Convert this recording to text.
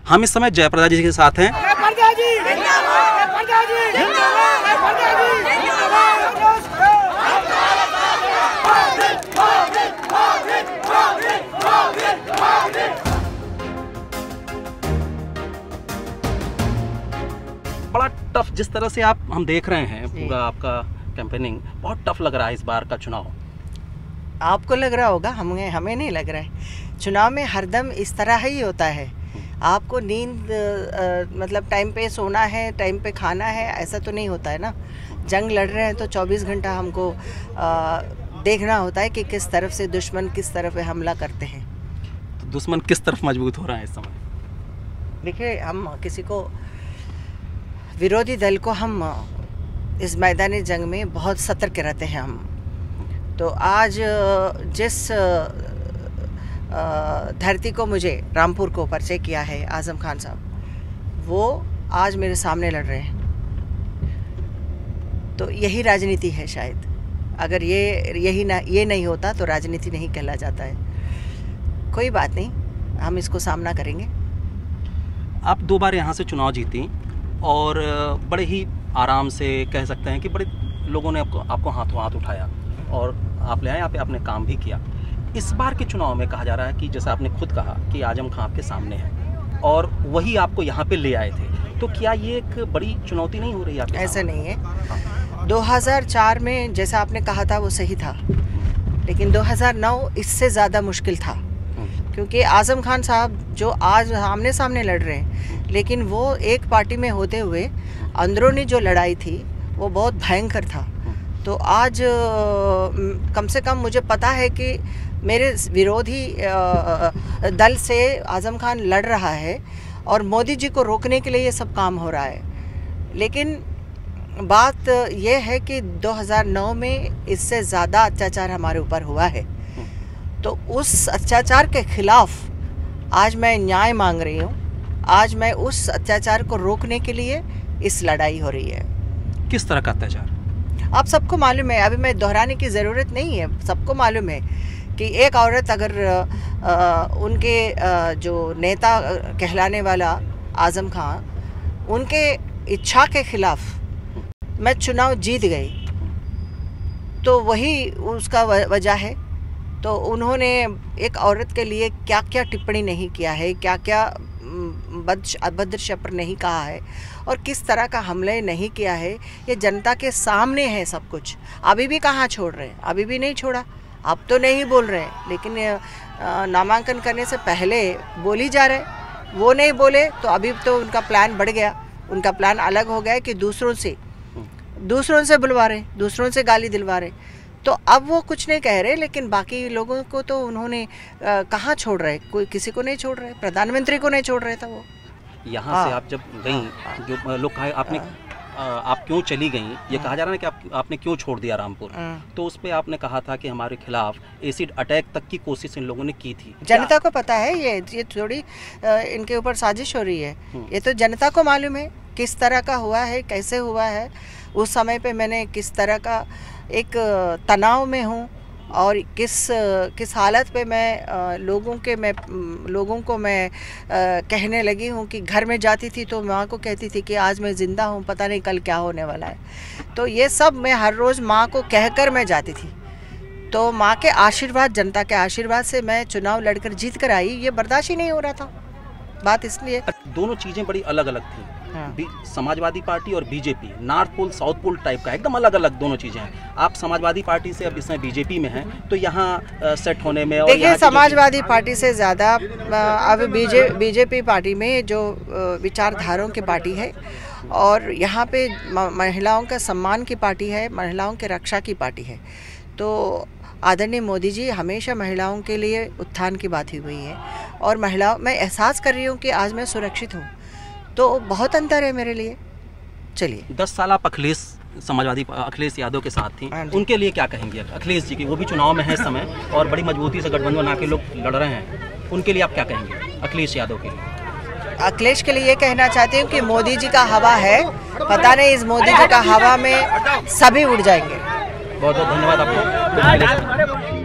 हम इस समय जयप्रदा जी के साथ हैं। बड़ा टफ जिस तरह से हम देख रहे हैं, पूरा आपका कैंपेनिंग बहुत टफ लग रहा है इस बार का चुनाव। आपको लग रहा होगा, हमें नहीं लग रहा है। चुनाव में हरदम इस तरह ही होता है। आपको नींद मतलब टाइम पे सोना है, टाइम पे खाना है, ऐसा तो नहीं होता है ना। जंग लड़ रहे हैं तो 24 घंटा हमको देखना होता है कि किस तरफ से दुश्मन किस तरफ हमला करते हैं। तो दुश्मन किस तरफ मजबूत हो रहा है इस समय? देखिए, हम किसी को, विरोधी दल को हम इस मैदानी जंग में बहुत सतर्क रहते हैं हम। तो आज जिस धरती को मुझे रामपुर को परिचय किया है आजम खान साहब, वो आज मेरे सामने लड़ रहे हैं। तो यही राजनीति है शायद। अगर ये नहीं होता तो राजनीति नहीं कहला जाता है। कोई बात नहीं, हम इसको सामना करेंगे। आप 2 बार यहाँ से चुनाव जीती और बड़े ही आराम से कह सकते हैं कि बड़े लोगों ने आपको हाथों हाथ उठाया और आप ले आए यहाँ पे, आपने काम भी किया। इस बार के चुनाव में कहा जा रहा है कि जैसा आपने खुद कहा कि आजम खान आपके सामने है और वही आपको यहाँ पे ले आए थे, तो क्या ये एक बड़ी चुनौती नहीं हो रही आपके? ऐसा नहीं है। 2004 में जैसा आपने कहा था वो सही था, लेकिन 2009 इससे ज़्यादा मुश्किल था, क्योंकि आजम खान साहब जो आज आमने सामने लड़ रहे हैं, लेकिन वो एक पार्टी में होते हुए अंदरूनी जो लड़ाई थी वो बहुत भयंकर था। तो आज कम से कम मुझे पता है कि मेरे विरोधी दल से आजम खान लड़ रहा है और मोदी जी को रोकने के लिए ये सब काम हो रहा है। लेकिन बात यह है कि 2009 में इससे ज़्यादा अत्याचार हमारे ऊपर हुआ है। तो उस अत्याचार के खिलाफ आज मैं न्याय मांग रही हूँ। आज मैं उस अत्याचार को रोकने के लिए इस लड़ाई हो रही है। किस तरह का अत्याचार? आप सबको मालूम है, अभी मैं दोहराने की ज़रूरत नहीं है। सबको मालूम है कि एक औरत अगर उनके जो नेता कहलाने वाला आजम खान, उनके इच्छा के खिलाफ मैं चुनाव जीत गई, तो वही उसका वजह है। तो उन्होंने एक औरत के लिए क्या क्या टिप्पणी नहीं किया है, क्या क्या अभद्र शब्द नहीं कहा है और किस तरह का हमले नहीं किया है, ये जनता के सामने है सब कुछ। अभी भी कहाँ छोड़ रहे हैं? अभी भी नहीं छोड़ा। अब तो नहीं बोल रहे हैं, लेकिन नामांकन करने से पहले बोल ही जा रहे। वो नहीं बोले तो अभी तो उनका प्लान बढ़ गया। उनका प्लान अलग हो गया कि दूसरों से बुलवा रहे, दूसरों से गाली दिलवा रहे। तो अब वो कुछ नहीं कह रहे, लेकिन बाकी लोगों को तो उन्होंने कहाँ छोड़ रहे? कोई किसी को नहीं छोड़ रहे। प्रधानमंत्री को नहीं छोड़ रहे था वो। यहाँ से आप जब गई, जो लोग कहा आपने आप क्यों चली गई, ये कहा जा रहा है कि आपने क्यों छोड़ दिया रामपुर, तो उस पर आपने कहा था कि हमारे खिलाफ एसिड अटैक तक की कोशिश इन लोगों ने की थी। जनता को पता है, ये थोड़ी इनके ऊपर साजिश हो रही है। ये तो जनता को मालूम है किस तरह का हुआ है, कैसे हुआ है। उस समय पे मैंने किस तरह का एक तनाव में हूँ और किस हालत पे मैं लोगों को मैं कहने लगी हूँ कि घर में जाती थी तो माँ को कहती थी कि आज मैं ज़िंदा हूँ, पता नहीं कल क्या होने वाला है। तो ये सब मैं हर रोज़ माँ को कहकर मैं जाती थी। तो माँ के आशीर्वाद, जनता के आशीर्वाद से मैं चुनाव लड़कर जीत कर आई। ये बर्दाश्त ही नहीं हो रहा था। बात इसलिए, दोनों चीज़ें बड़ी अलग अलग थी। समाजवादी पार्टी और BJP, north pole south pole type का, एकदम अलग अलग दोनों चीज़ें हैं। आप समाजवादी पार्टी से अब इसमें बीजेपी में हैं, तो यहाँ सेट होने में, और देखिए, समाजवादी पार्टी से ज़्यादा अब बीजेपी पार्टी में जो विचारधाराओं की पार्टी है और यहाँ पे महिलाओं का सम्मान की पार्टी है, महिलाओं के रक्षा की पार्टी है। तो आदरणीय मोदी जी हमेशा महिलाओं के लिए उत्थान की बात ही हुई है और मैं एहसास कर रही हूँ कि आज मैं सुरक्षित हूँ। तो बहुत अंतर है मेरे लिए। चलिए, 10 साल आप अखिलेश यादव के साथ थी, उनके लिए क्या कहेंगे? अखिलेश जी की, वो भी चुनाव में है इस समय और बड़ी मजबूती से गठबंधन बना के लोग लड़ रहे हैं, उनके लिए आप क्या कहेंगे? अखिलेश यादव के लिए, अखिलेश के लिए ये कहना चाहती हूँ कि मोदी जी का हवा है, पता नहीं इस मोदी जी का हवा में सभी उड़ जाएंगे। बहुत बहुत धन्यवाद आपको।